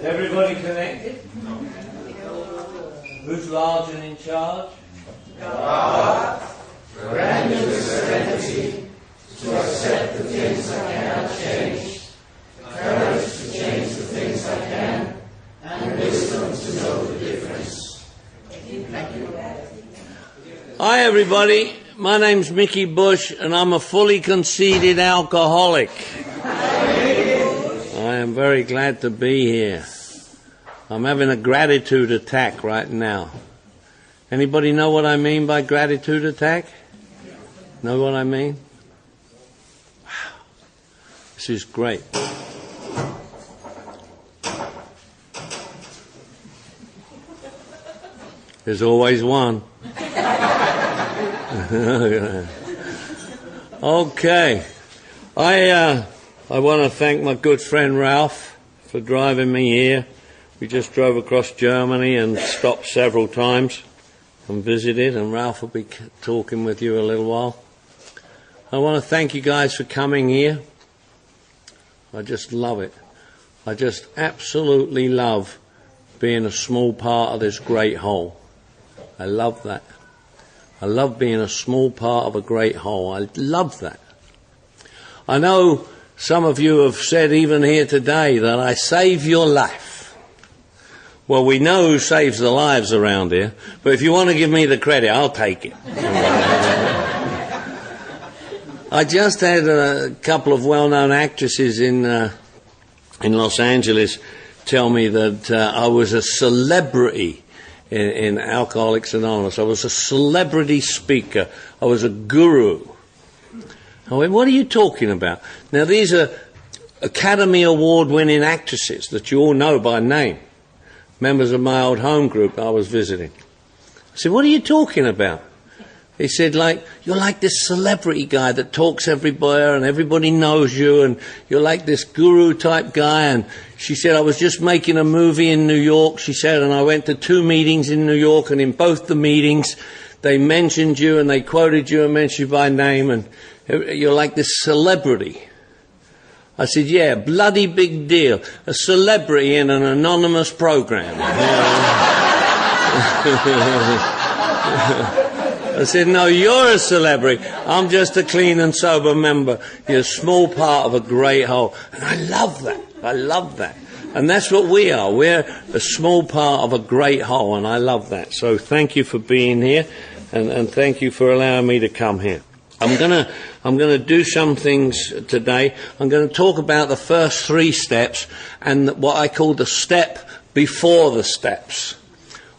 Everybody connected? Who's large and in charge? God. Grant me the serenity to accept the things I cannot change, courage to change the things I can, and wisdom to know the difference. Thank you. Hi everybody, my name's Mickey Bush and I'm a fully conceded alcoholic. I am very glad to be here. I'm having a gratitude attack right now. Anybody know what I mean by gratitude attack? Know what I mean? Wow. This is great. There's always one. Okay. I want to thank my good friend Ralph for driving me here. We just drove across Germany and stopped several times and visited, and Ralph will be talking with you a little while. I want to thank you guys for coming here. I just love it. I just absolutely love being a small part of this great whole. I love that. I love being a small part of a great whole. I love that. I know some of you have said even here today that I save your life. Well, we know who saves the lives around here, but if you want to give me the credit, I'll take it. I just had a couple of well-known actresses in Los Angeles tell me that I was a celebrity in Alcoholics Anonymous. I was a celebrity speaker. I was a guru. I went, what are you talking about? Now, these are Academy Award-winning actresses that you all know by name, members of my old home group I was visiting. I said, what are you talking about? He said, you're like this celebrity guy that talks everywhere and everybody knows you, and you're like this guru-type guy. And she said, I was just making a movie in New York, she said, and I went to 2 meetings in New York, and in both the meetings they mentioned you and they quoted you and mentioned you by name, and you're like this celebrity. I said, yeah, bloody big deal. A celebrity in an anonymous program. I said, no, you're a celebrity. I'm just a clean and sober member. You're a small part of a great whole. And I love that. I love that. And that's what we are. We're a small part of a great whole, and I love that. So thank you for being here, and thank you for allowing me to come here. I'm gonna do some things today. I'm going to talk about the first 3 steps and what I call the step before the steps.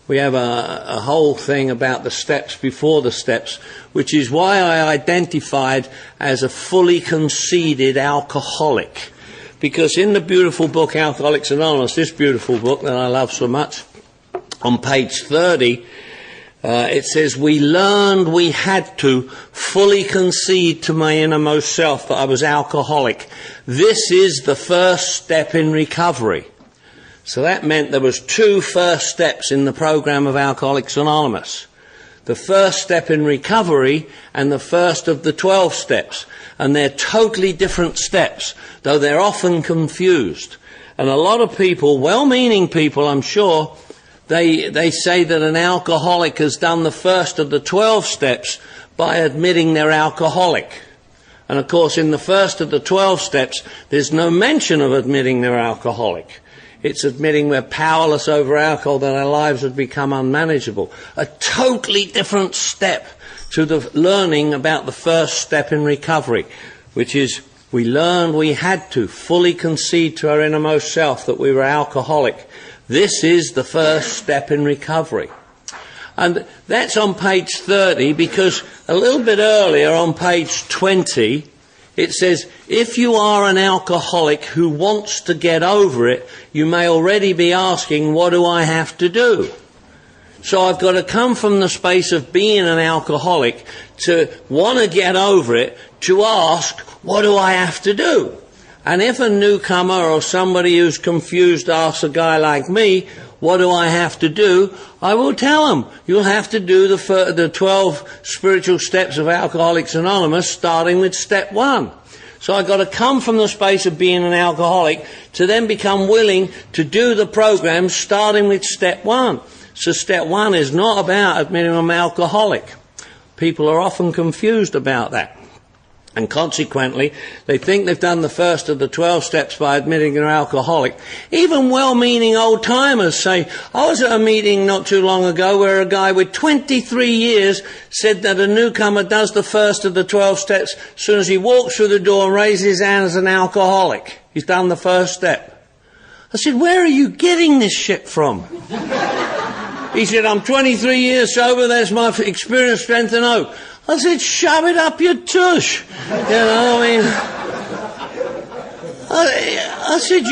We have a whole thing about the steps before the steps, which is why I identified as a fully conceded alcoholic. Because in the beautiful book Alcoholics Anonymous, this beautiful book that I love so much, on page 30, it says, we learned we had to fully concede to my innermost self that I was alcoholic. This is the first step in recovery. So that meant there was 2 first steps in the program of Alcoholics Anonymous. The first step in recovery and the first of the 12 steps. And they're totally different steps, though they're often confused. And a lot of people, well-meaning people, I'm sure, they say that an alcoholic has done the first of the 12 steps by admitting they're alcoholic. And of course, in the first of the 12 steps, there's no mention of admitting they're alcoholic. It's admitting we're powerless over alcohol, that our lives have become unmanageable. A totally different step to the learning about the first step in recovery, which is we learned we had to fully concede to our innermost self that we were alcoholic. This is the first step in recovery. And that's on page 30, because a little bit earlier on page 20, it says, if you are an alcoholic who wants to get over it, you may already be asking, what do I have to do? So I've got to come from the space of being an alcoholic to want to get over it, to ask, what do I have to do? And if a newcomer or somebody who's confused asks a guy like me, what do I have to do? I will tell them, you'll have to do the 12 spiritual steps of Alcoholics Anonymous, starting with step 1. So I've got to come from the space of being an alcoholic to then become willing to do the program starting with step 1. So step 1 is not about admitting I'm alcoholic. People are often confused about that. And consequently, they think they've done the first of the 12 steps by admitting they're alcoholic. Even well-meaning old-timers say, I was at a meeting not too long ago where a guy with 23 years said that a newcomer does the first of the 12 steps as soon as he walks through the door and raises his hand as an alcoholic. He's done the first step. I said, where are you getting this shit from? He said, I'm 23 years sober, that's my experience, strength and hope. I said, shove it up your tush. You know, I mean, I said,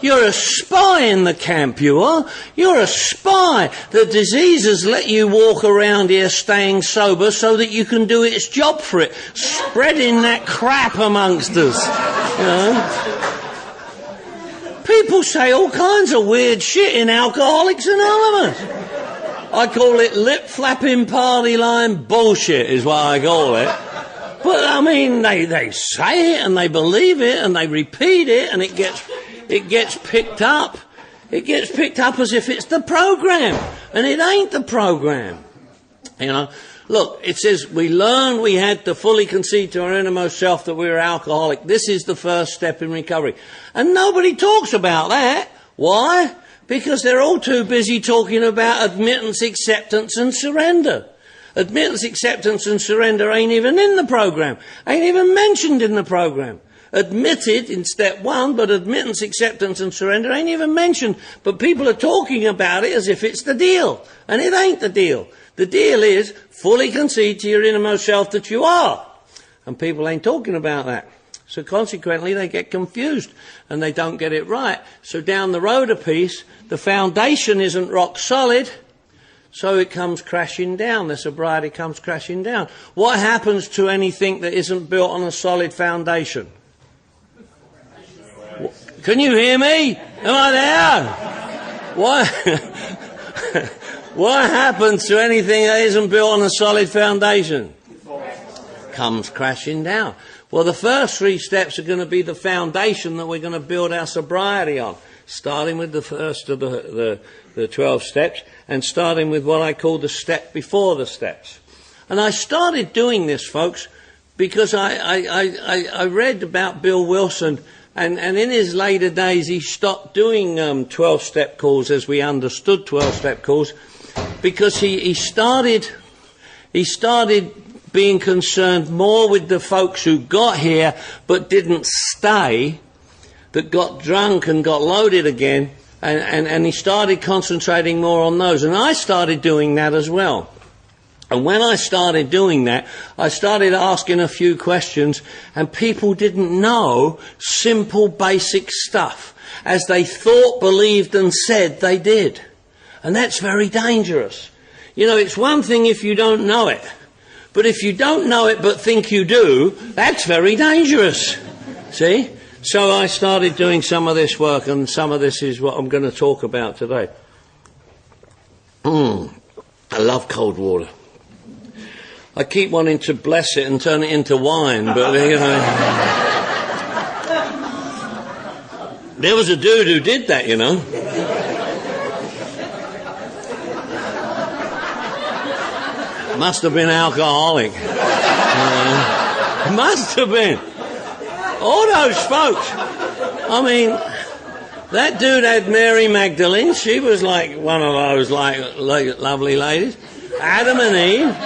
you're a spy in the camp, you are. You're a spy. The disease has let you walk around here staying sober so that you can do its job for it, spreading that crap amongst us, you know. People say all kinds of weird shit in Alcoholics Anonymous. I call it lip-flapping party line bullshit is what I call it. But, I mean, they say it and they believe it and they repeat it and it gets picked up. It gets picked up as if it's the program. And it ain't the program. You know, look, it says we learned we had to fully concede to our innermost self that we were alcoholic. This is the first step in recovery. And nobody talks about that. Why? Because they're all too busy talking about admittance, acceptance and surrender. Admittance, acceptance and surrender ain't even in the program. Ain't even mentioned in the program. Admitted in step 1, but admittance, acceptance and surrender ain't even mentioned. But people are talking about it as if it's the deal. And it ain't the deal. The deal is fully concede to your innermost self that you are. And people ain't talking about that. So consequently, they get confused and they don't get it right. So down the road a piece, the foundation isn't rock solid, so it comes crashing down. The sobriety comes crashing down. What happens to anything that isn't built on a solid foundation? Can you hear me? Am I there? What happens to anything that isn't built on a solid foundation? Comes crashing down. Well, the first 3 steps are going to be the foundation that we're going to build our sobriety on, starting with the first of the 12 steps and starting with what I call the step before the steps. And I started doing this, folks, because I read about Bill Wilson, and in his later days he stopped doing 12-step calls as we understood 12-step calls, because he started being concerned more with the folks who got here but didn't stay, that got drunk and got loaded again, and he started concentrating more on those. And I started doing that as well. And when I started doing that, I started asking a few questions, and people didn't know simple, basic stuff, as they thought, believed and said they did. And that's very dangerous. You know, it's one thing if you don't know it. But if you don't know it but think you do, that's very dangerous. See? So I started doing some of this work, and some of this is what I'm going to talk about today. I love cold water. I keep wanting to bless it and turn it into wine, but, you know. There was a dude who did that, you know. Must have been alcoholic. Must have been. All those folks. I mean, that dude had Mary Magdalene. She was like one of those like lovely ladies. Adam and Eve.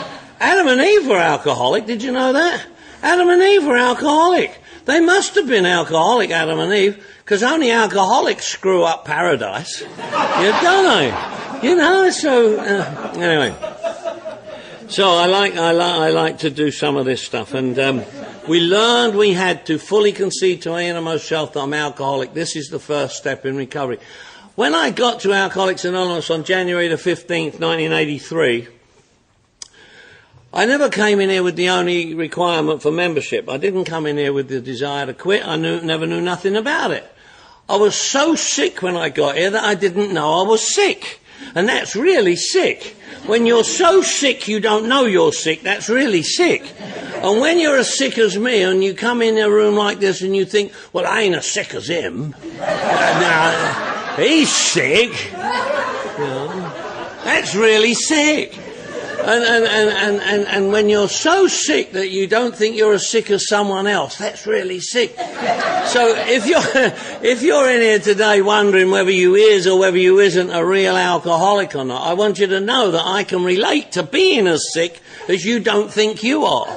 Adam and Eve were alcoholic. Did you know that? Adam and Eve were alcoholic. They must have been alcoholic, Adam and Eve, because only alcoholics screw up paradise. Don't they? You know, so anyway. So I like to do some of this stuff, and we learned we had to fully concede to our innermost self that I'm alcoholic. This is the first step in recovery. When I got to Alcoholics Anonymous on January the 15th, 1983, I never came in here with the only requirement for membership. I didn't come in here with the desire to quit. I never knew nothing about it. I was so sick when I got here that I didn't know I was sick. And that's really sick. When you're so sick you don't know you're sick, that's really sick. And when you're as sick as me and you come in a room like this and you think, well, I ain't as sick as him. Now, he's sick. That's really sick. And when you're so sick that you don't think you're as sick as someone else, that's really sick. So if you're in here today wondering whether you is or whether you isn't a real alcoholic or not, I want you to know that I can relate to being as sick as you don't think you are.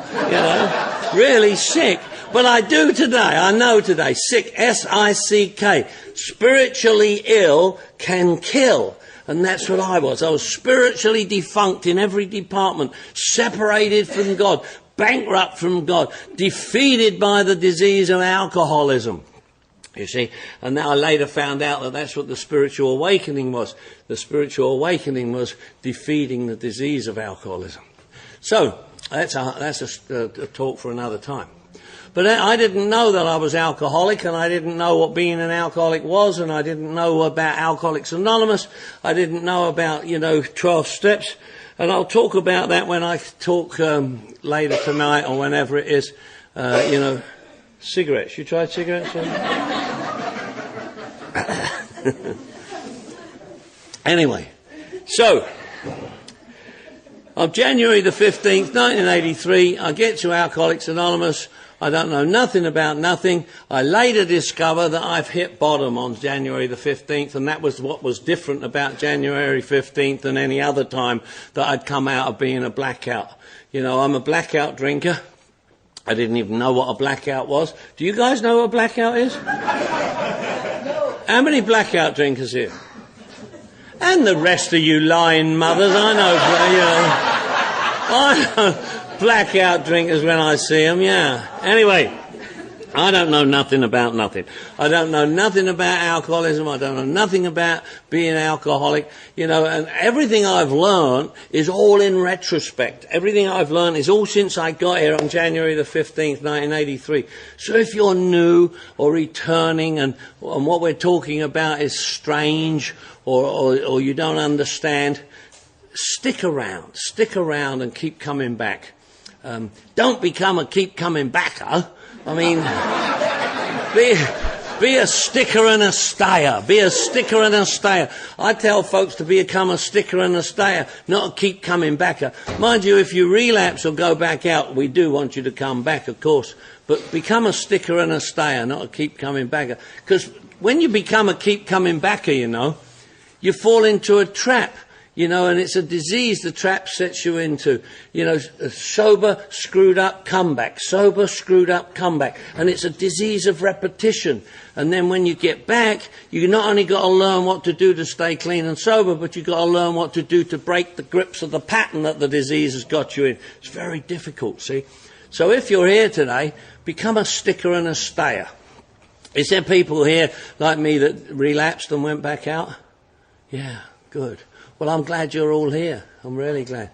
Really sick. But I do today, I know today, sick, S-I-C-K, spiritually ill can kill. And that's what I was. I was spiritually defunct in every department, separated from God, bankrupt from God, defeated by the disease of alcoholism. You see, and now I later found out that that's what the spiritual awakening was. The spiritual awakening was defeating the disease of alcoholism. So, that's a talk for another time. But I didn't know that I was alcoholic, and I didn't know what being an alcoholic was, and I didn't know about Alcoholics Anonymous. I didn't know about, 12 steps. And I'll talk about that when I talk later tonight or whenever it is. Cigarettes. You tried cigarettes? Anyway, so on January the 15th, 1983, I get to Alcoholics Anonymous. I don't know nothing about nothing. I later discover that I've hit bottom on January the 15th, and that was what was different about January 15th than any other time that I'd come out of being a blackout. I'm a blackout drinker. I didn't even know what a blackout was. Do you guys know what a blackout is? How many blackout drinkers here? And the rest of you lying mothers, I know blackout drinkers when I see them, yeah. Anyway, I don't know nothing about nothing. I don't know nothing about alcoholism. I don't know nothing about being alcoholic. And everything I've learned is all in retrospect. Everything I've learned is all since I got here on January the 15th, 1983. So if you're new or returning and what we're talking about is strange or you don't understand, stick around and keep coming back. Don't become a keep coming backer. I mean, be a sticker and a stayer. Be a sticker and a stayer. I tell folks to become a sticker and a stayer, not a keep coming backer. Mind you, if you relapse or go back out, we do want you to come back, of course. But become a sticker and a stayer, not a keep coming backer. Because when you become a keep coming backer, you fall into a trap. And it's a disease the trap sets you into. Sober, screwed up, comeback. Sober, screwed up, comeback. And it's a disease of repetition. And then when you get back, you not only got to learn what to do to stay clean and sober, but you've got to learn what to do to break the grips of the pattern that the disease has got you in. It's very difficult, see? So if you're here today, become a sticker and a stayer. Is there people here like me that relapsed and went back out? Yeah, good. Well, I'm glad you're all here. I'm really glad.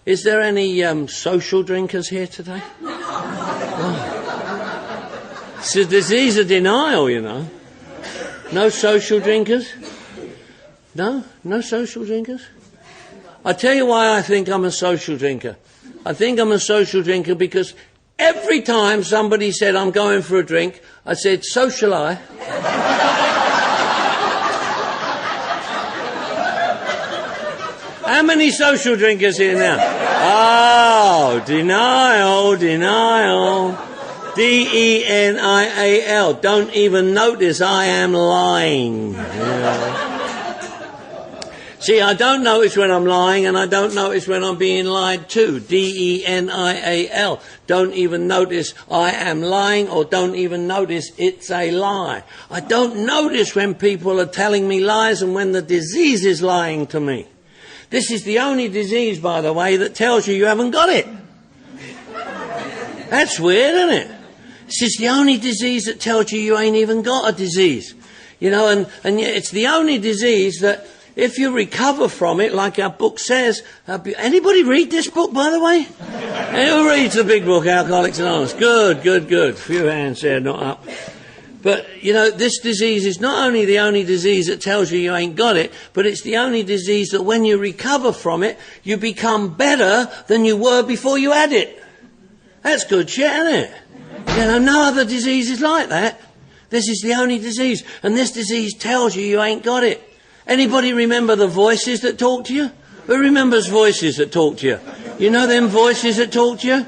Is there any social drinkers here today? Oh. It's a disease of denial, No social drinkers? No social drinkers? I tell you why I think I'm a social drinker. I think I'm a social drinker because every time somebody said, I'm going for a drink, I said, so shall I. How many social drinkers here now? Oh, denial. D-E-N-I-A-L. Don't even notice I am lying. Yeah. See, I don't notice when I'm lying, and I don't notice when I'm being lied to. D-E-N-I-A-L. Don't even notice I am lying, or don't even notice it's a lie. I don't notice when people are telling me lies and when the disease is lying to me. This is the only disease, by the way, that tells you haven't got it. That's weird, isn't it? This is the only disease that tells you ain't even got a disease. And it's the only disease that if you recover from it, like our book says, anybody read this book, by the way? Who reads the big book, Alcoholics Anonymous? Good. Few hands there, not up. But, this disease is not only the only disease that tells you ain't got it, but it's the only disease that when you recover from it, you become better than you were before you had it. That's good shit, isn't it? You know, no other disease is like that. This is the only disease. And this disease tells you ain't got it. Anybody remember the voices that talk to you? Who remembers voices that talk to you? You know them voices that talk to you?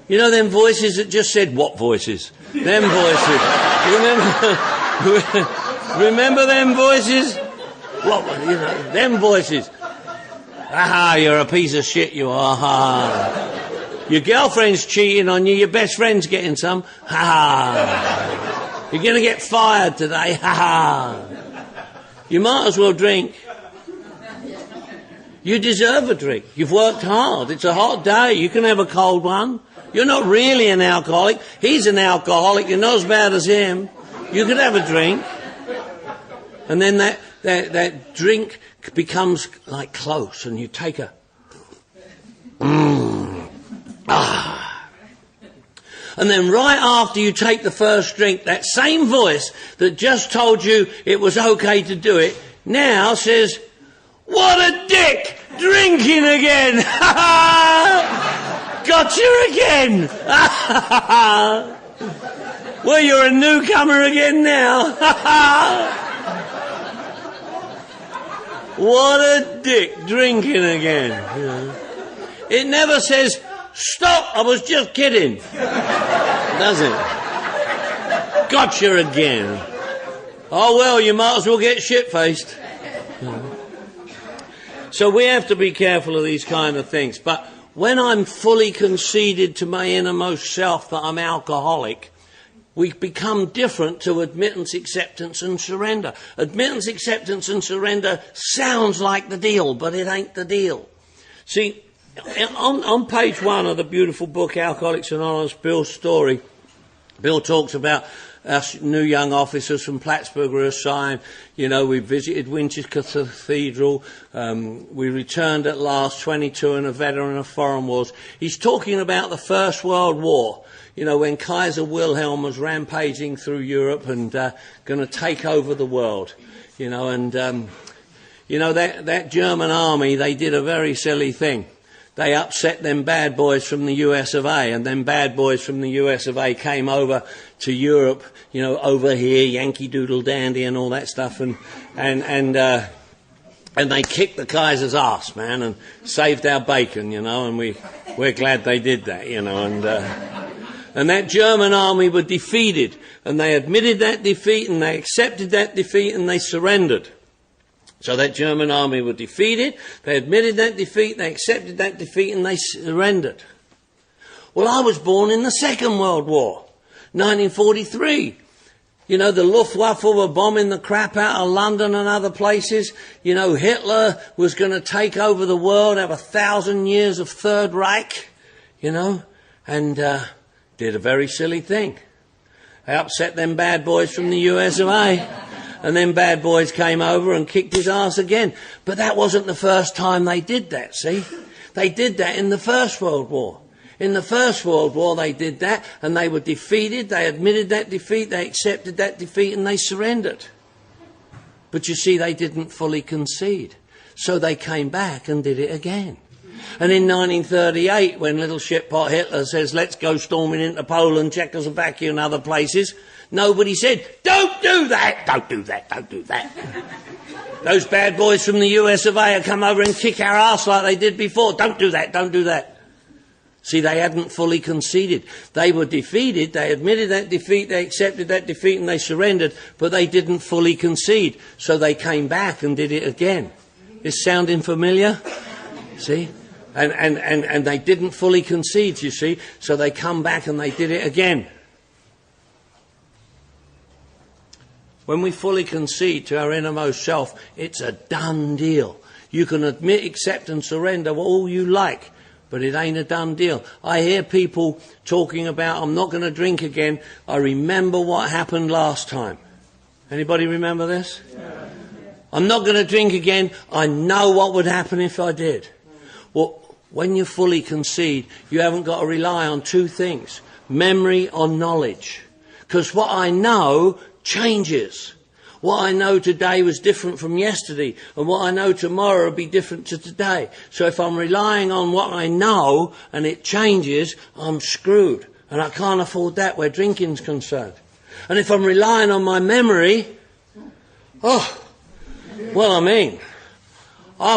You know them voices that just said, what voices? Them voices. Remember them voices? What, you know, them voices. Aha, you're a piece of shit, you are. Ha. Your girlfriend's cheating on you, your best friend's getting some. Ha. You're going to get fired today. Ha ha. You might as well drink. You deserve a drink. You've worked hard. It's a hot day. You can have a cold one. You're not really an alcoholic. He's an alcoholic. You're not as bad as him. You could have a drink. And then that drink becomes like close, and you take a... And then right after you take the first drink, that same voice that just told you it was okay to do it, now says, what a dick! Drinking again! Got you again! Well, you're a newcomer again now. What a dick, drinking again. You know. It never says, stop, I was just kidding. Does it? Got you again. Oh, well, you might as well get shit-faced. You know. So we have to be careful of these kind of things. But when I'm fully conceded to my innermost self that I'm alcoholic, we become different to admittance, acceptance and surrender. Admittance, acceptance and surrender sounds like the deal, but it ain't the deal. See, on page 1 of the beautiful book, Alcoholics Anonymous, Bill's story, Bill talks about us new young officers from Plattsburgh were assigned. You know, we visited Winchester Cathedral. We returned at last, 22 and a veteran of foreign wars. He's talking about the First World War. You know, when Kaiser Wilhelm was rampaging through Europe and going to take over the world. You know, and, you know, that German army, they did a very silly thing. They upset them bad boys from the US of A, and them bad boys from the US of A came over to Europe, you know, over here, Yankee Doodle Dandy and all that stuff, and they kicked the Kaiser's ass, man, and saved our bacon, you know, and we're glad they did that, you know, and that German army were defeated, and they admitted that defeat, and they accepted that defeat, and they surrendered. So that German army were defeated, they admitted that defeat, they accepted that defeat, and they surrendered. Well, I was born in the Second World War, 1943. You know, the Luftwaffe were bombing the crap out of London and other places. You know, Hitler was going to take over the world, have 1,000 years of Third Reich, you know, and did a very silly thing. They upset them bad boys from the US of A. And then bad boys came over and kicked his ass again. But that wasn't the first time they did that, see? They did that in the First World War. In the First World War they did that, and they were defeated, they admitted that defeat, they accepted that defeat, and they surrendered. But you see, they didn't fully concede. So they came back and did it again. And in 1938, when little shitpot Hitler says, let's go storming into Poland, Czechoslovakia and other places, nobody said, don't do that, don't do that, don't do that. Those bad boys from the US of A come over and kick our ass like they did before. Don't do that, don't do that. See, they hadn't fully conceded. They were defeated, they admitted that defeat, they accepted that defeat and they surrendered, but they didn't fully concede. So they came back and did it again. Is sounding familiar? See? And they didn't fully concede, you see, so they come back and they did it again. When we fully concede to our innermost self, it's a done deal. You can admit, accept and surrender all you like, but it ain't a done deal. I hear people talking about, I'm not going to drink again. I remember what happened last time. Anybody remember this? Yeah. I'm not going to drink again. I know what would happen if I did. Well, when you fully concede, you haven't got to rely on two things, memory or knowledge. Because what I know changes. what I know today was different from yesterday, and what I know tomorrow will be different to today. So if I'm relying on what I know and it changes, I'm screwed. And I can't afford that where drinking's concerned. And if I'm relying on my memory, I'll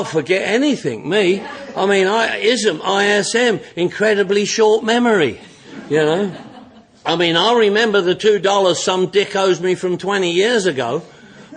forget anything, me. ISM, incredibly short memory, you know. I'll remember the $2 some dick owes me from 20 years ago,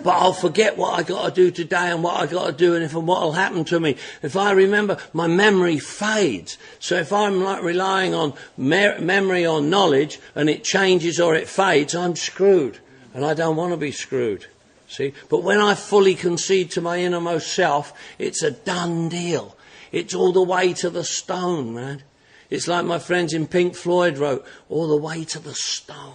but I'll forget what I got to do today and what I got to do and what will happen to me. If I remember, my memory fades. So if I'm relying on memory or knowledge and it changes or it fades, I'm screwed. And I don't want to be screwed. See? But when I fully concede to my innermost self, it's a done deal. It's all the way to the stone, man. It's like my friends in Pink Floyd wrote, all the way to the stone,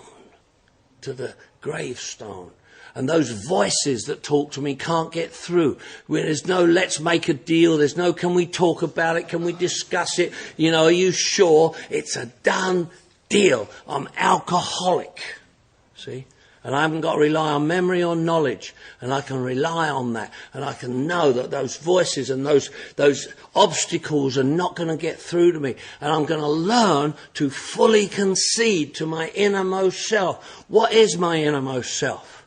to the gravestone. And those voices that talk to me can't get through. Where there's no let's make a deal, there's no can we talk about it, can we discuss it, are you sure? It's a done deal. I'm alcoholic. See? And I haven't got to rely on memory or knowledge. And I can rely on that. And I can know that those voices and those obstacles are not going to get through to me. And I'm going to learn to fully concede to my innermost self. What is my innermost self?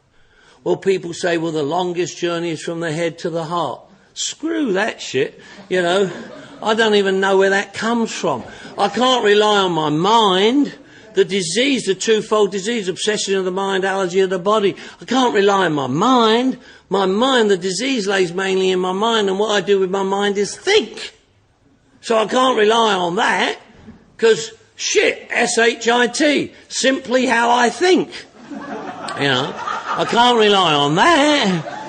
Well, people say, well, the longest journey is from the head to the heart. Screw that shit, I don't even know where that comes from. I can't rely on my mind. The disease, the twofold disease, obsession of the mind, allergy of the body. I can't rely on my mind. My mind, the disease lays mainly in my mind, and what I do with my mind is think. So I can't rely on that, because shit, S-H-I-T, simply how I think. I can't rely on that.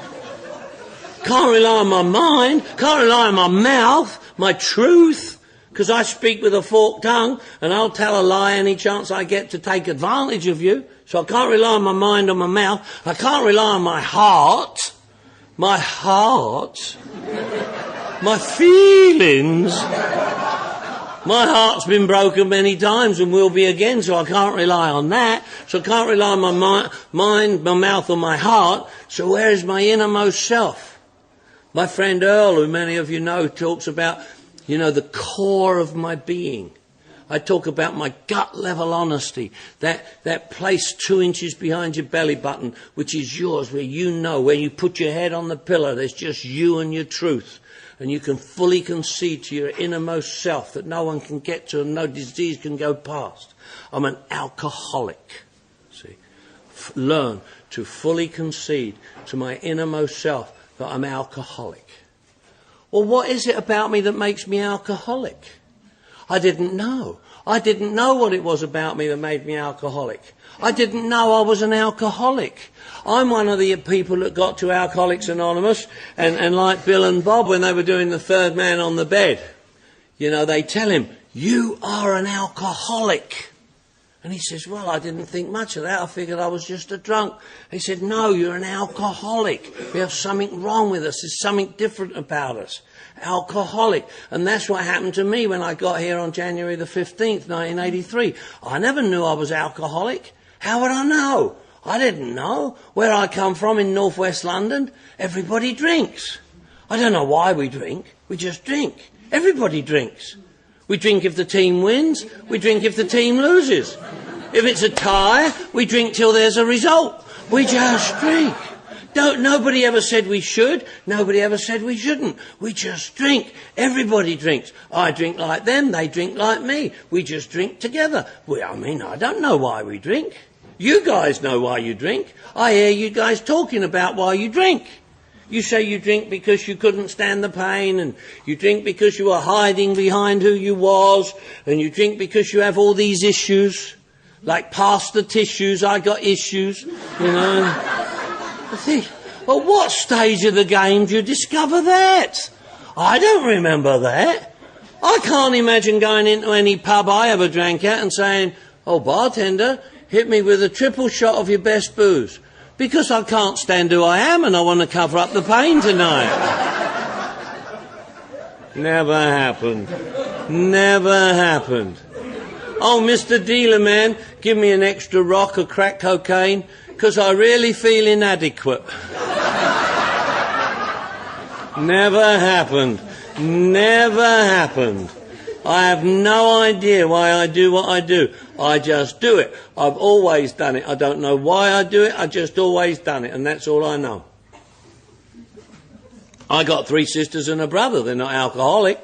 Can't rely on my mind. Can't rely on my mouth, my truth. Because I speak with a forked tongue, and I'll tell a lie any chance I get to take advantage of you. So I can't rely on my mind or my mouth. I can't rely on my heart. My heart. My feelings. My heart's been broken many times and will be again, so I can't rely on that. So I can't rely on my mind, my mouth, or my heart. So where is my innermost self? My friend Earl, who many of you know, talks about the core of my being. I talk about my gut level honesty, that place 2 inches behind your belly button, which is yours, where where you put your head on the pillow, there's just you and your truth. And you can fully concede to your innermost self that no one can get to and no disease can go past. I'm an alcoholic. See, learn to fully concede to my innermost self that I'm alcoholic. Well, what is it about me that makes me alcoholic? I didn't know. I didn't know what it was about me that made me alcoholic. I didn't know I was an alcoholic. I'm one of the people that got to Alcoholics Anonymous and like Bill and Bob when they were doing the third man on the bed. They tell him, you are an alcoholic. And he says, well, I didn't think much of that. I figured I was just a drunk. He said, no, you're an alcoholic. We have something wrong with us. There's something different about us. Alcoholic. And that's what happened to me when I got here on January the 15th, 1983. I never knew I was alcoholic. How would I know? I didn't know. Where I come from in northwest London, everybody drinks. I don't know why we drink. We just drink. Everybody drinks. We drink if the team wins. We drink if the team loses. If it's a tie, we drink till there's a result. We just drink. Nobody ever said we should. Nobody ever said we shouldn't. We just drink. Everybody drinks. I drink like them. They drink like me. We just drink together. I don't know why we drink. You guys know why you drink. I hear you guys talking about why you drink. You say you drink because you couldn't stand the pain, and you drink because you were hiding behind who you was, and you drink because you have all these issues. Like pass the tissues, I got issues, I think, well, what stage of the game do you discover that? I don't remember that. I can't imagine going into any pub I ever drank at and saying, oh, bartender, hit me with a triple shot of your best booze. Because I can't stand who I am and I want to cover up the pain tonight. Never happened. Never happened. Oh, Mr. Dealer Man, give me an extra rock of crack cocaine. because I really feel inadequate. Never happened. Never happened. I have no idea why I do what I do. I just do it. I've always done it. I don't know why I do it. I just always done it, and that's all I know. I got 3 sisters and a brother. They're not alcoholic.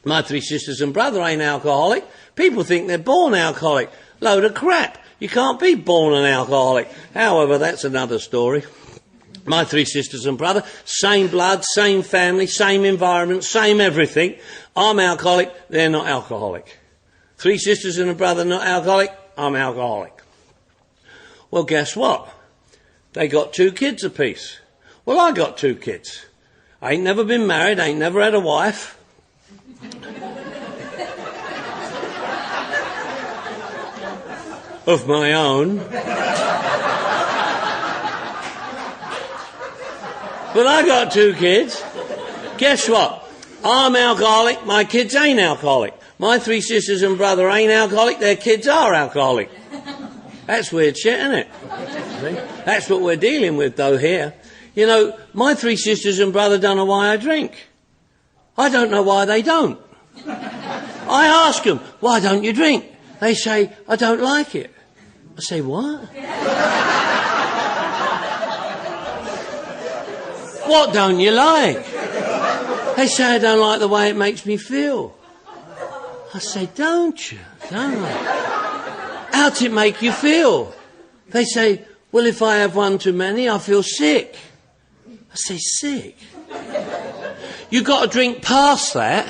My 3 sisters and brother ain't alcoholic. People think they're born alcoholic. Load of crap. You can't be born an alcoholic. However, that's another story. My 3 sisters and brother, same blood, same family, same environment, same everything. I'm alcoholic, they're not alcoholic. 3 sisters and a brother not alcoholic, I'm alcoholic. Well, guess what? They got 2 kids apiece. Well, I got 2 kids. I ain't never been married, I ain't never had a wife. Of my own. But I got 2 kids. Guess what? I'm alcoholic, my kids ain't alcoholic. My 3 sisters and brother ain't alcoholic, their kids are alcoholic. That's weird shit, isn't it? See? That's what we're dealing with, though, here. You know, my 3 sisters and brother don't know why I drink. I don't know why they don't. I ask them, why don't you drink? They say, I don't like it. I say, what? What don't you like? They say, I don't like the way it makes me feel. I say, don't you? Don't I? How's it make you feel? They say, well, if I have one too many, I feel sick. I say, sick? You got to drink past that.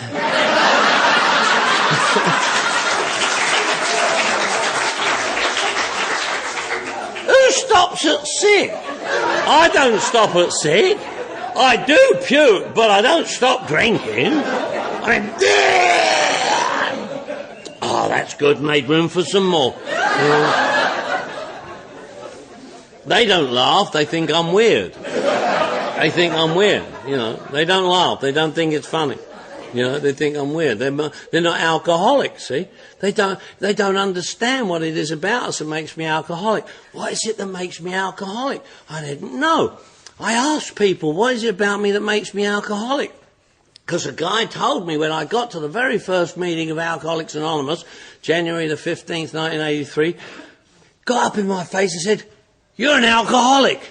Who stops at sick? I don't stop at sick. I do puke, but I don't stop drinking. Oh, that's good. Made room for some more. They don't laugh. They think I'm weird. They think I'm weird. You know, they don't laugh. They don't think it's funny. You know, they think I'm weird. They're not alcoholics, see? They don't understand what it is about us that makes me alcoholic. What is it that makes me alcoholic? I didn't know. I asked people, what is it about me that makes me alcoholic? Because a guy told me when I got to the very first meeting of Alcoholics Anonymous, January the 15th, 1983, got up in my face and said, you're an alcoholic.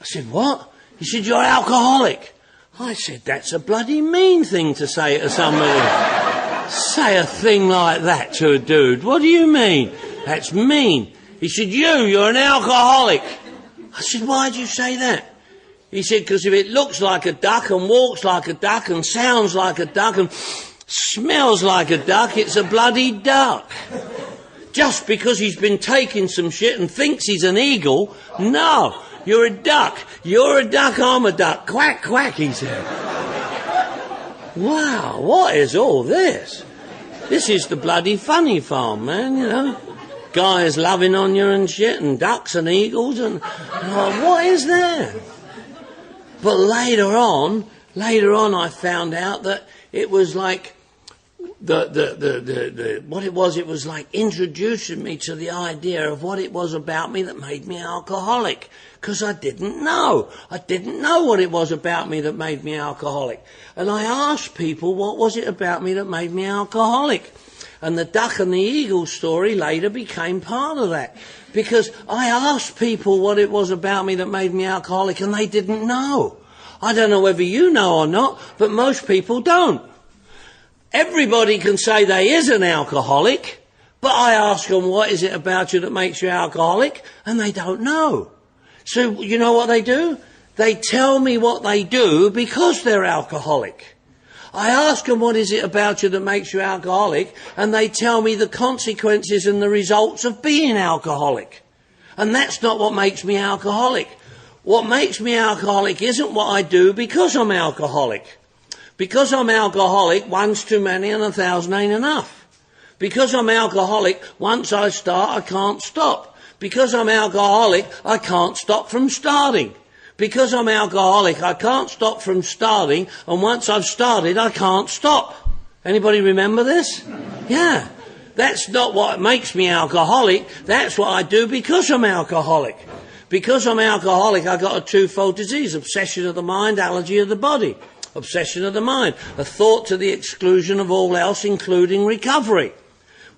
I said, what? He said, you're alcoholic. I said, that's a bloody mean thing to say to somebody. Say a thing like that to a dude. What do you mean? That's mean. He said, you're an alcoholic. I said, why'd you say that? He said, because if it looks like a duck and walks like a duck and sounds like a duck and smells like a duck, it's a bloody duck. Just because he's been taking some shit and thinks he's an eagle, no, you're a duck. You're a duck, I'm a duck. Quack, quack, he said. Wow, what is all this? This is the bloody funny farm, man, you know. Guys loving on you and shit and ducks and eagles and what is that? But later on I found out that it was like what it was like introducing me to the idea of what it was about me that made me alcoholic. Because I didn't know. I didn't know what it was about me that made me alcoholic. And I asked people, what was it about me that made me alcoholic? And the duck and the eagle story later became part of that. Because I asked people what it was about me that made me alcoholic, and they didn't know. I don't know whether you know or not, but most people don't. Everybody can say they is an alcoholic, but I ask them, what is it about you that makes you alcoholic? And they don't know. So you know what they do? They tell me what they do because they're alcoholic. I ask them, what is it about you that makes you alcoholic? And they tell me the consequences and the results of being alcoholic. And that's not what makes me alcoholic. What makes me alcoholic isn't what I do because I'm alcoholic. Because I'm alcoholic, one's too many and 1,000 ain't enough. Because I'm alcoholic, once I start, I can't stop. Because I'm alcoholic, I can't stop from starting. Because I'm alcoholic, I can't stop from starting, and once I've started, I can't stop. Anybody remember this? Yeah. That's not what makes me alcoholic. That's what I do because I'm alcoholic. Because I'm alcoholic, I got a twofold disease: obsession of the mind, allergy of the body. Obsession of the mind, a thought to the exclusion of all else, including recovery.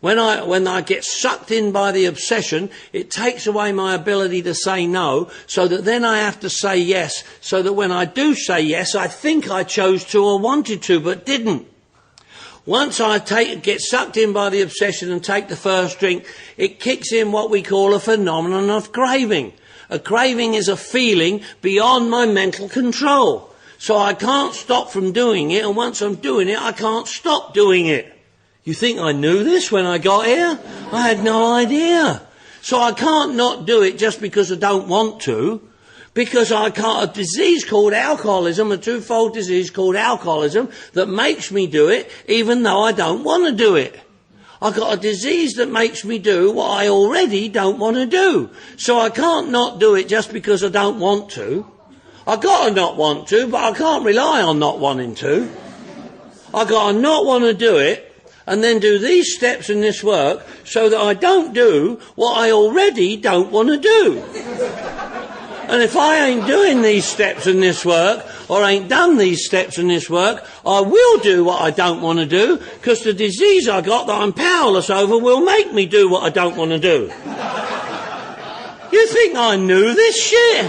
When I get sucked in by the obsession, it takes away my ability to say no, so that then I have to say yes, so that when I do say yes, I think I chose to or wanted to, but didn't. Once I get sucked in by the obsession and take the first drink, it kicks in what we call a phenomenon of craving. A craving is a feeling beyond my mental control. So I can't stop from doing it, and once I'm doing it, I can't stop doing it. You think I knew this when I got here? I had no idea. So I can't not do it just because I don't want to, because I can't. A disease called alcoholism, a twofold disease called alcoholism, that makes me do it even though I don't want to do it. I've got a disease that makes me do what I already don't want to do. So I can't not do it just because I don't want to. I've got to not want to, but I can't rely on not wanting to. I've got to not want to do it, and then do these steps in this work so that I don't do what I already don't want to do. And if I ain't doing these steps in this work, or ain't done these steps in this work, I will do what I don't want to do, because the disease I got that I'm powerless over will make me do what I don't want to do. You think I knew this shit?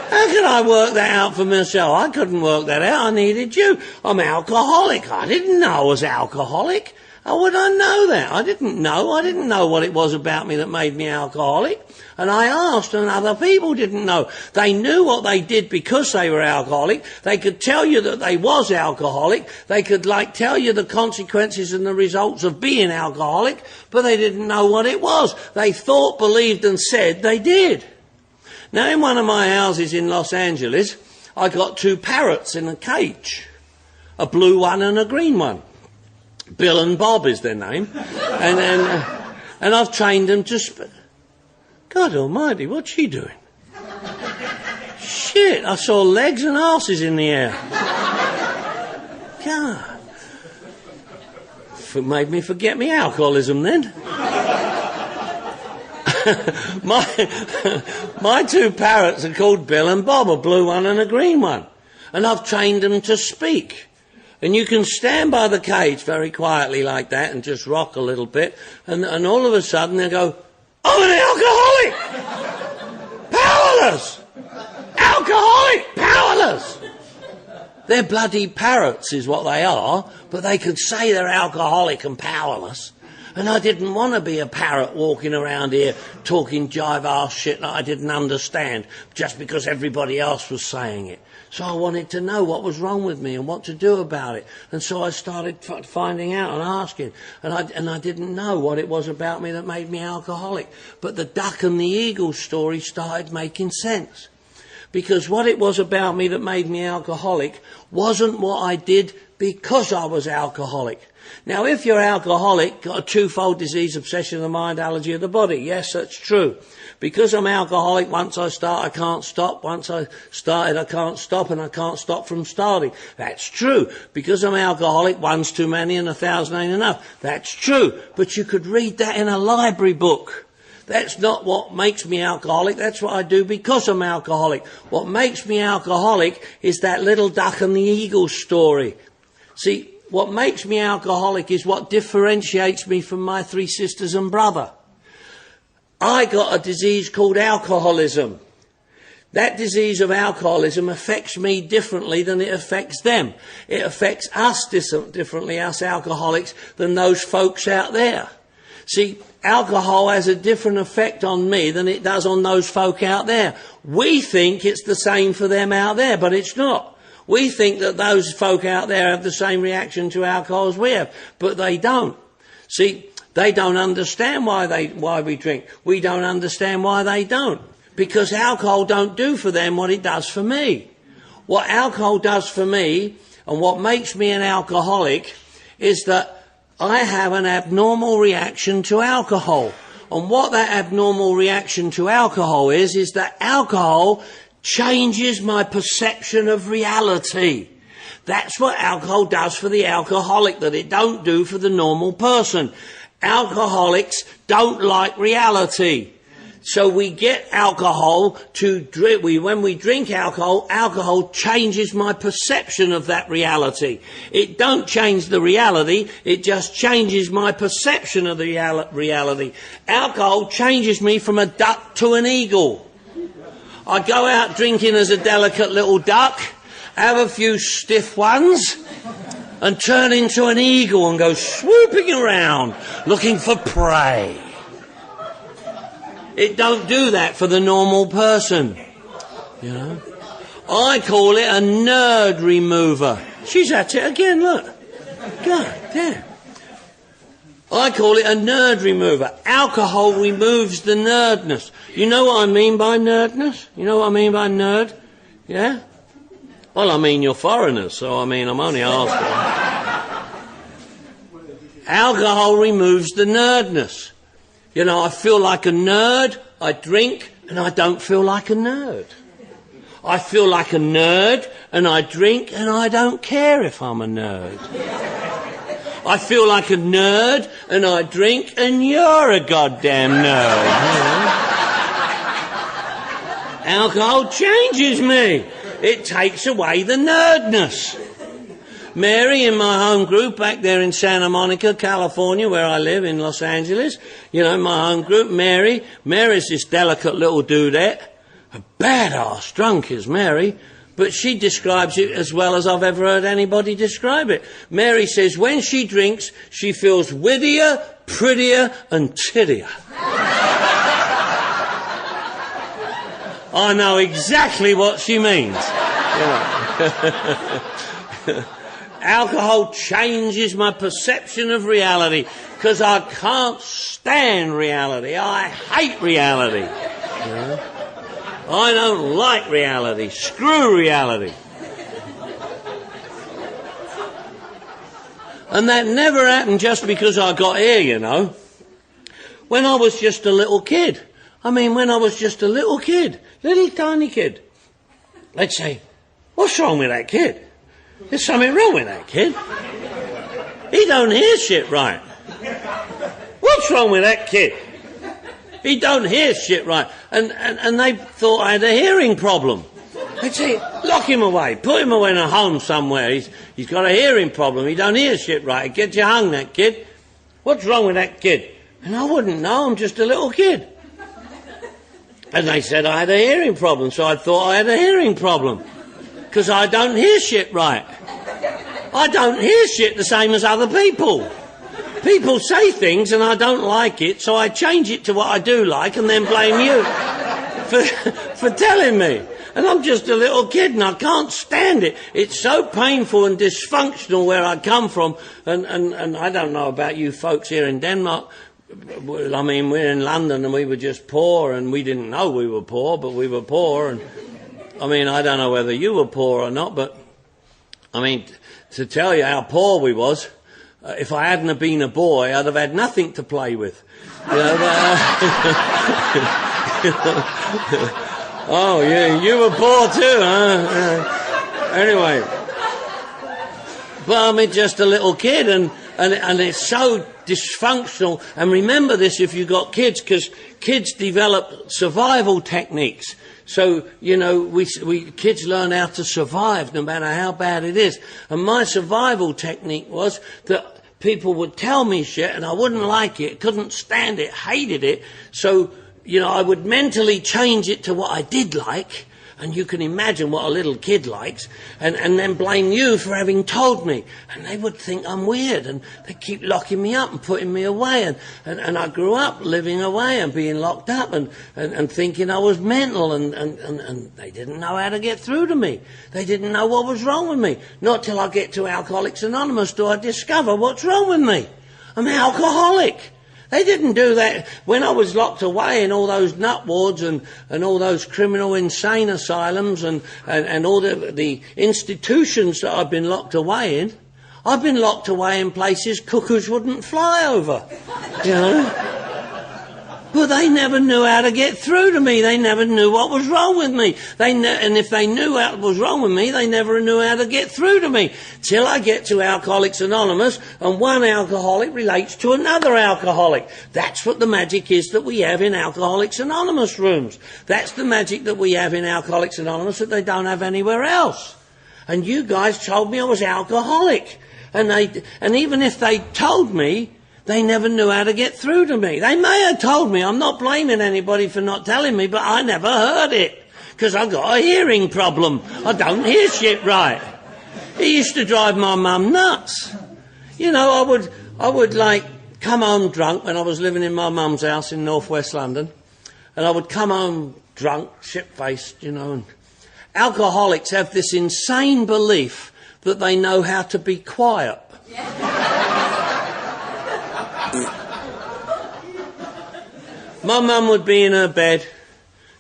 How could I work that out for myself? I couldn't work that out. I needed you. I'm alcoholic. I didn't know I was alcoholic. How would I know that? I didn't know. I didn't know what it was about me that made me alcoholic. And I asked, and other people didn't know. They knew what they did because they were alcoholic. They could tell you that they was alcoholic. They could tell you the consequences and the results of being alcoholic, but they didn't know what it was. They thought, believed, and said they did. Now, in one of my houses in Los Angeles, I got 2 parrots in a cage. A blue one and a green one. Bill and Bob is their name. And I've trained them to God almighty, what's she doing? Shit, I saw legs and arses in the air. God. Made me forget me alcoholism then. My 2 parrots are called Bill and Bob, a blue one and a green one. And I've trained them to speak. And you can stand by the cage very quietly like that and just rock a little bit. And all of a sudden they go, I'm an alcoholic! Powerless! Alcoholic! Powerless! They're bloody parrots is what they are, but they could say they're alcoholic and powerless. And I didn't want to be a parrot walking around here talking jive-ass shit that I didn't understand just because everybody else was saying it. So I wanted to know what was wrong with me and what to do about it. And so I started finding out and asking. And I didn't know what it was about me that made me alcoholic. But the duck and the eagle story started making sense. Because what it was about me that made me alcoholic wasn't what I did because I was alcoholic. Now, if you're alcoholic, got a twofold disease, obsession of the mind, allergy of the body. Yes, that's true. Because I'm alcoholic, once I start, I can't stop. Once I started, I can't stop, and I can't stop from starting. That's true. Because I'm alcoholic, one's too many and 1,000 ain't enough. That's true. But you could read that in a library book. That's not what makes me alcoholic. That's what I do because I'm alcoholic. What makes me alcoholic is that little duck and the eagle story. See, what makes me alcoholic is what differentiates me from my 3 sisters and brother. I got a disease called alcoholism. That disease of alcoholism affects me differently than it affects them. It affects us differently, us alcoholics, than those folks out there. See, alcohol has a different effect on me than it does on those folk out there. We think it's the same for them out there, but it's not. We think that those folk out there have the same reaction to alcohol as we have, but they don't. See, they don't understand why we drink. We don't understand why they don't. Because alcohol don't do for them what it does for me. What alcohol does for me, and what makes me an alcoholic, is that I have an abnormal reaction to alcohol. And what that abnormal reaction to alcohol is that alcohol changes my perception of reality. That's what alcohol does for the alcoholic that it don't do for the normal person. Alcoholics don't like reality. So we get alcohol to drink. When we drink alcohol, alcohol changes my perception of that reality. It don't change the reality. It just changes my perception of the reality. Alcohol changes me from a duck to an eagle. I go out drinking as a delicate little duck, have a few stiff ones, and turn into an eagle and go swooping around looking for prey. It don't do that for the normal person, you know. I call it a nerd remover. She's at it again, look. God damn. I call it a nerd remover. Alcohol removes the nerdness. You know what I mean by nerdness? You know what I mean by nerd? Yeah? Well, I mean you're foreigners, so I mean I'm only asking. Alcohol removes the nerdness. You know, I feel like a nerd, I drink, and I don't feel like a nerd. I feel like a nerd, and I drink, and I don't care if I'm a nerd. I feel like a nerd, and I drink, and you're a goddamn nerd. Alcohol changes me. It takes away the nerdness. Mary, in my home group back there in Santa Monica, California, where I live in Los Angeles, you know, my home group, Mary's this delicate little dudette, a badass drunk is Mary, but she describes it as well as I've ever heard anybody describe it. Mary says when she drinks, she feels wittier, prettier, and tittier. I know exactly what she means. Yeah. Alcohol changes my perception of reality because I can't stand reality. I hate reality. Yeah. I don't like reality. Screw reality. And that never happened just because I got here, you know. When I was just a little kid. When I was just a little kid. Little tiny kid. They'd say, what's wrong with that kid? There's something wrong with that kid. He don't hear shit right. What's wrong with that kid? He don't hear shit right. And they thought I had a hearing problem. They'd say, lock him away. Put him away in a home somewhere. He's got a hearing problem. He don't hear shit right. Get you hung, that kid. What's wrong with that kid? And I wouldn't know. I'm just a little kid. And they said I had a hearing problem. So I thought I had a hearing problem. Because I don't hear shit right. I don't hear shit the same as other people. People say things and I don't like it, so I change it to what I do like and then blame you for telling me. And I'm just a little kid and I can't stand it. It's so painful and dysfunctional where I come from. And I don't know about you folks here in Denmark. We're in London and we were just poor and we didn't know we were poor, but we were poor. And I don't know whether you were poor or not, but, to tell you how poor we was, if I hadn't have been a boy, I'd have had nothing to play with. You know, oh, yeah, you were poor too, huh? Anyway. But I'm just a little kid, and it's so dysfunctional. And remember this if you've got kids, because kids develop survival techniques. So, you know, we kids learn how to survive no matter how bad it is. And my survival technique was that people would tell me shit and I wouldn't like it, couldn't stand it, hated it. So, you know, I would mentally change it to what I did like. And you can imagine what a little kid likes, and then blame you for having told me. And they would think I'm weird, and they keep locking me up and putting me away. And I grew up living away and being locked up and thinking I was mental, and they didn't know how to get through to me. They didn't know what was wrong with me. Not till I get to Alcoholics Anonymous do I discover what's wrong with me. I'm alcoholic. They didn't do that when I was locked away in all those nut wards and all those criminal insane asylums and all the institutions that I've been locked away in. I've been locked away in places cuckoos wouldn't fly over, you know. But they never knew how to get through to me. They never knew what was wrong with me. And if they knew what was wrong with me, they never knew how to get through to me. Till I get to Alcoholics Anonymous, and one alcoholic relates to another alcoholic. That's what the magic is that we have in Alcoholics Anonymous rooms. That's the magic that we have in Alcoholics Anonymous that they don't have anywhere else. And you guys told me I was alcoholic. And even if they told me, they never knew how to get through to me. They may have told me. I'm not blaming anybody for not telling me, but I never heard it. Because I've got a hearing problem. I don't hear shit right. It used to drive my mum nuts. You know, I would like come home drunk when I was living in my mum's house in northwest London. And I would come home drunk, shit-faced, you know. And alcoholics have this insane belief that they know how to be quiet. My mum would be in her bed.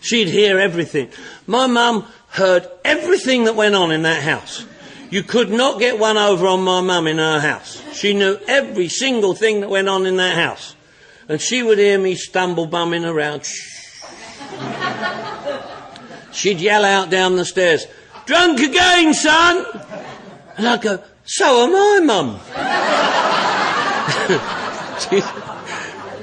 She'd hear everything. My mum heard everything that went on in that house. You could not get one over on my mum in her house. She knew every single thing that went on in that house. And she would hear me stumble bumming around. She'd yell out down the stairs, "Drunk again, son!" And I'd go, "So am I, mum."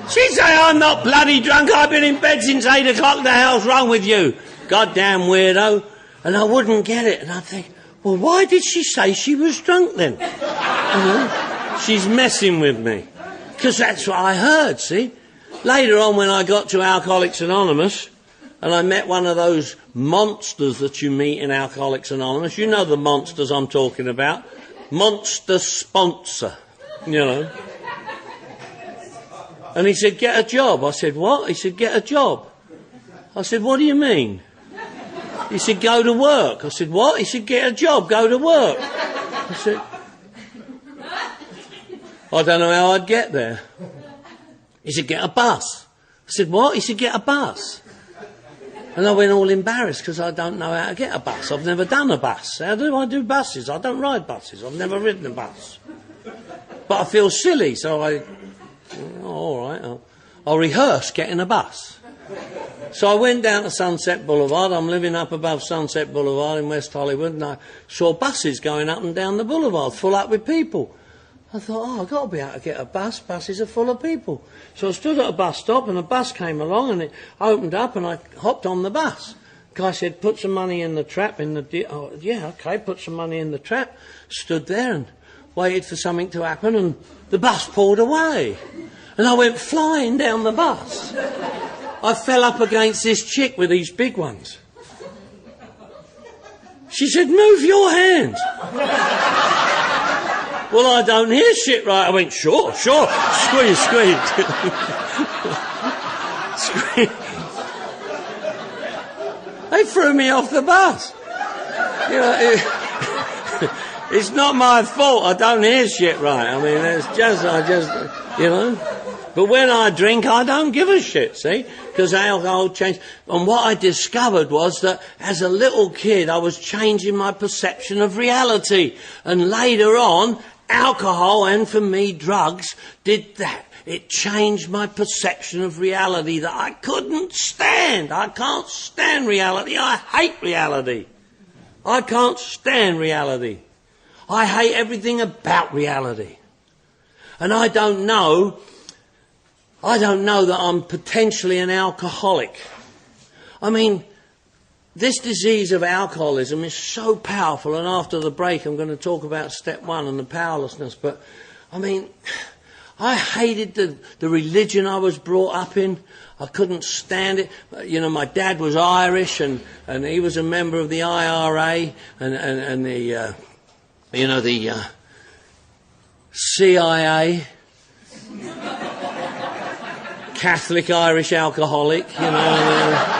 She'd say, "I'm not bloody drunk. I've been in bed since 8 o'clock. The hell's wrong with you? Goddamn weirdo." And I wouldn't get it. And I'd think, well, why did she say she was drunk then? You know, she's messing with me. Because that's what I heard, see? Later on, when I got to Alcoholics Anonymous, and I met one of those monsters that you meet in Alcoholics Anonymous. You know the monsters I'm talking about. Monster sponsor, you know. And he said, "Get a job." I said, "What?" He said, "Get a job." I said, "What do you mean?" He said, "Go to work." I said, "What?" He said, "Get a job, go to work." I said, "I don't know how I'd get there." He said, "Get a bus." I said, "What?" He said, "Get a bus." And I went all embarrassed because I don't know how to get a bus. I've never done a bus. How do I do buses? I don't ride buses. I've never ridden a bus. But I feel silly, so all right, I'll rehearse getting a bus. So I went down to Sunset Boulevard. I'm living up above Sunset Boulevard in West Hollywood, and I saw buses going up and down the boulevard, full up with people. I thought, I've got to be able to get a bus. Buses are full of people. So I stood at a bus stop, and a bus came along, and it opened up, and I hopped on the bus. The guy said, "Put some money in the trap." Yeah, okay, put some money in the trap. Stood there and waited for something to happen, and the bus pulled away. And I went flying down the bus. I fell up against this chick with these big ones. She said, "Move your hands." Well, I don't hear shit right. I went, sure. Squeeze. Squeeze. They threw me off the bus. You know, it's not my fault. I don't hear shit right. I mean, you know. But when I drink, I don't give a shit, see? Because alcohol changed. And what I discovered was that as a little kid, I was changing my perception of reality. And later on, alcohol, and for me, drugs, did that. It changed my perception of reality that I couldn't stand. I can't stand reality. I hate reality. I can't stand reality. I hate everything about reality. And I don't know that I'm potentially an alcoholic. I mean, this disease of alcoholism is so powerful, and after the break I'm going to talk about step 1 and the powerlessness. But, I mean, I hated the religion I was brought up in. I couldn't stand it. You know, my dad was Irish, and he was a member of the IRA and the CIA. Catholic Irish alcoholic, you know.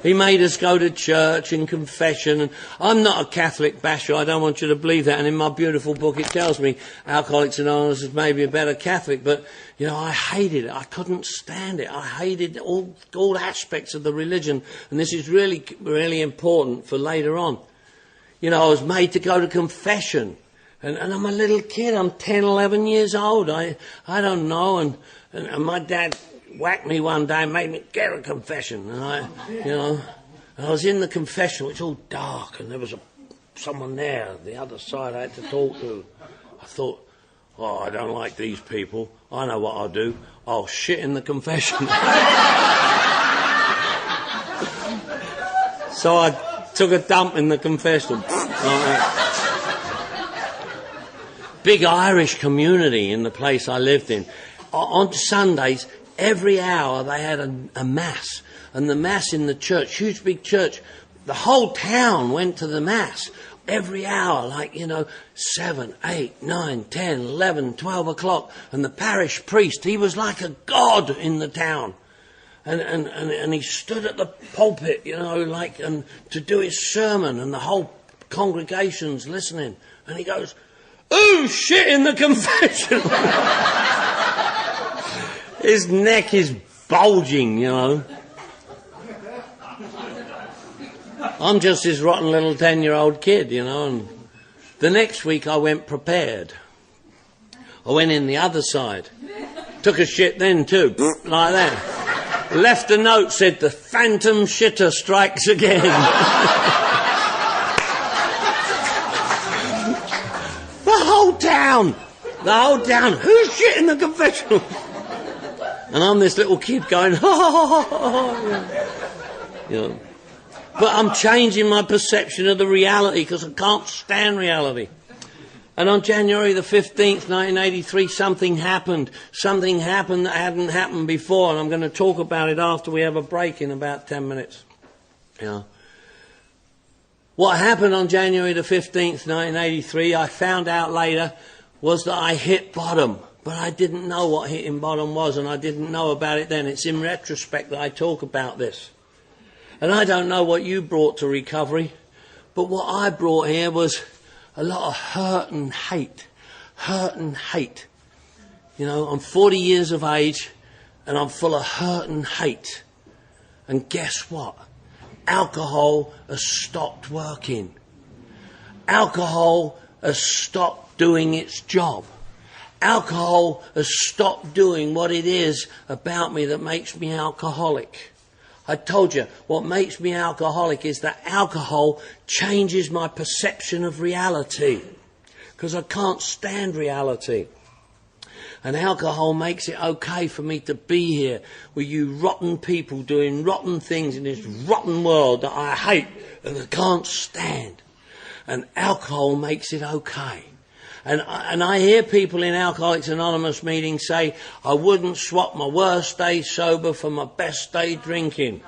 He made us go to church and confession. And I'm not a Catholic basher. I don't want you to believe that. And in my beautiful book, it tells me Alcoholics Anonymous is maybe a better Catholic. But, you know, I hated it. I couldn't stand it. I hated all aspects of the religion. And this is really, really important for later on. You know, I was made to go to confession. And I'm a little kid. I'm 10, 11 years old. I don't know. And my dad whacked me one day and made me get a confession. And I was in the confessional. It's all dark, and there was someone there, the other side I had to talk to. I thought, I don't like these people. I know what I'll do. I'll shit in the confessional. So I took a dump in the confessional. Big Irish community in the place I lived in. On Sundays, every hour they had a mass. And the mass in the church, huge big church, the whole town went to the mass. Every hour, 7, 8, 9, 10, 11, 12 o'clock. And the parish priest, he was like a god in the town. And he stood at the pulpit, and to do his sermon, and the whole congregation's listening. And he goes, "Oh, shit in the confession." His neck is bulging, I'm just this rotten little 10-year-old kid, and the next week I went prepared. I went in the other side. Took a shit then too, like that. Left a note, said, "The phantom shitter strikes again." The whole town, who's shit in the confessional? And I'm this little kid going, But I'm changing my perception of the reality because I can't stand reality. And on January the 15th, 1983, something happened. Something happened that hadn't happened before, and I'm going to talk about it after we have a break in about 10 minutes. What happened on January the 15th, 1983, I found out later, was that I hit bottom. But I didn't know what hitting bottom was, and I didn't know about it then. It's in retrospect that I talk about this. And I don't know what you brought to recovery, but what I brought here was a lot of hurt and hate. Hurt and hate. I'm 40 years of age, and I'm full of hurt and hate. And guess what? Alcohol has stopped working. Alcohol has stopped doing its job. Alcohol has stopped doing what it is about me that makes me alcoholic. I told you, what makes me alcoholic is that alcohol changes my perception of reality. Because I can't stand reality. And alcohol makes it okay for me to be here with you rotten people doing rotten things in this rotten world that I hate and I can't stand. And alcohol makes it okay. And I hear people in Alcoholics Anonymous meetings say, "I wouldn't swap my worst day sober for my best day drinking."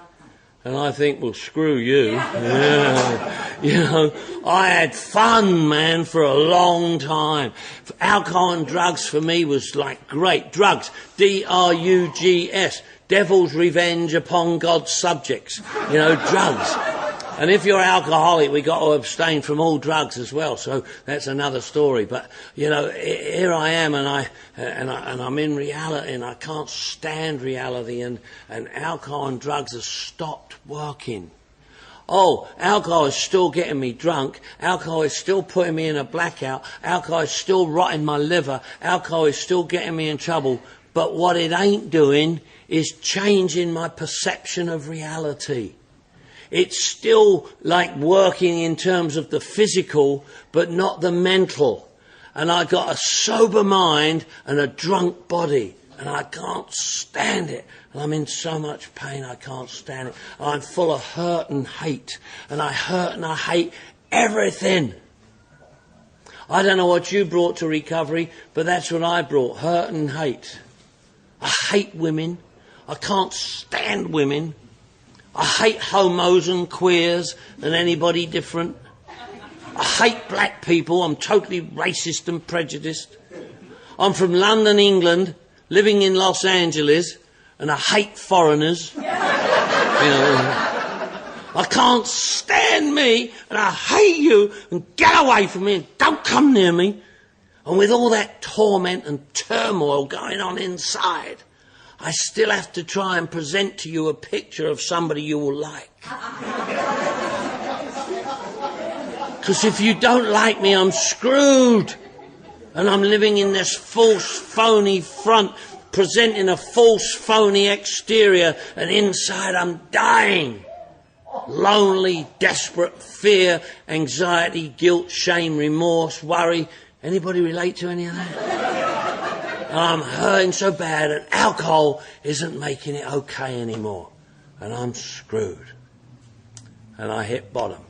And I think, well, screw you. Yeah. I had fun, man, for a long time. Alcohol and drugs for me was like great. Drugs, D-R-U-G-S, devil's revenge upon God's subjects. Drugs. And if you're alcoholic, we've got to abstain from all drugs as well. So that's another story. But, here I am and I'm in reality and I can't stand reality and alcohol and drugs have stopped working. Oh, alcohol is still getting me drunk. Alcohol is still putting me in a blackout. Alcohol is still rotting my liver. Alcohol is still getting me in trouble. But what it ain't doing is changing my perception of reality. It's still like working in terms of the physical, but not the mental. And I got a sober mind and a drunk body. And I can't stand it. And I'm in so much pain, I can't stand it. I'm full of hurt and hate. And I hurt and I hate everything. I don't know what you brought to recovery, but that's what I brought. Hurt and hate. I hate women. I can't stand women. I hate homos and queers and anybody different. I hate black people. I'm totally racist and prejudiced. I'm from London, England, living in Los Angeles, and I hate foreigners. I can't stand me, and I hate you, and get away from me, and don't come near me. And with all that torment and turmoil going on inside, I still have to try and present to you a picture of somebody you will like. Because if you don't like me, I'm screwed. And I'm living in this false, phony front, presenting a false, phony exterior, and inside I'm dying. Lonely, desperate, fear, anxiety, guilt, shame, remorse, worry. Anybody relate to any of that? I'm hurting so bad, and alcohol isn't making it okay anymore. And I'm screwed. And I hit bottom.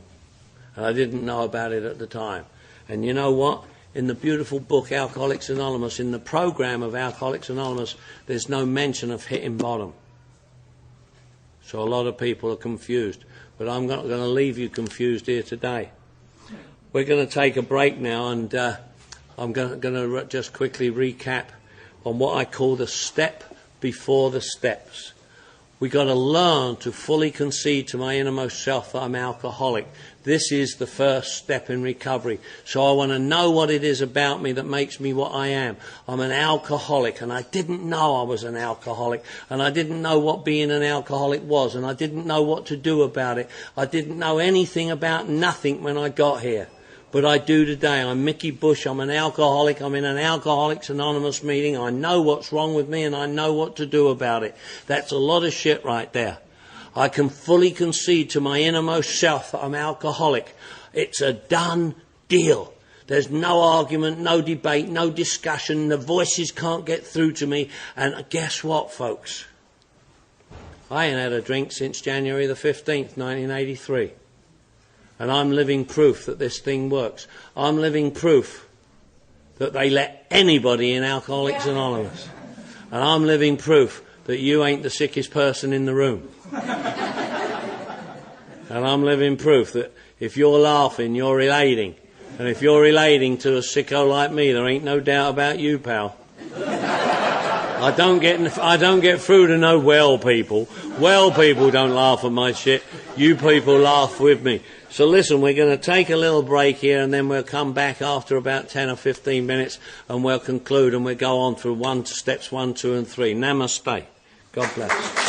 And I didn't know about it at the time. And you know what? In the beautiful book Alcoholics Anonymous, in the program of Alcoholics Anonymous, there's no mention of hitting bottom. So a lot of people are confused. But I'm not going to leave you confused here today. We're going to take a break now, and I'm going to just quickly recap on what I call the step before the steps. We've got to learn to fully concede to my innermost self that I'm alcoholic. This is the first step in recovery. So I want to know what it is about me that makes me what I am. I'm an alcoholic, and I didn't know I was an alcoholic, and I didn't know what being an alcoholic was, and I didn't know what to do about it. I didn't know anything about nothing when I got here. But I do today. I'm Mickey Bush. I'm an alcoholic. I'm in an Alcoholics Anonymous meeting. I know what's wrong with me, and I know what to do about it. That's a lot of shit right there. I can fully concede to my innermost self that I'm alcoholic. It's a done deal. There's no argument, no debate, no discussion. The voices can't get through to me. And guess what, folks? I ain't had a drink since January the 15th, 1983. And I'm living proof that this thing works. I'm living proof that they let anybody in Alcoholics Anonymous. And I'm living proof that you ain't the sickest person in the room. And I'm living proof that if you're laughing, you're relating. And if you're relating to a sicko like me, there ain't no doubt about you, pal. I don't get through to no well people. Well people don't laugh at my shit. You people laugh with me. So listen, we're going to take a little break here, and then we'll come back after about 10 or 15 minutes, and we'll conclude, and we'll go on through steps 1, 2 and 3. Namaste. God bless.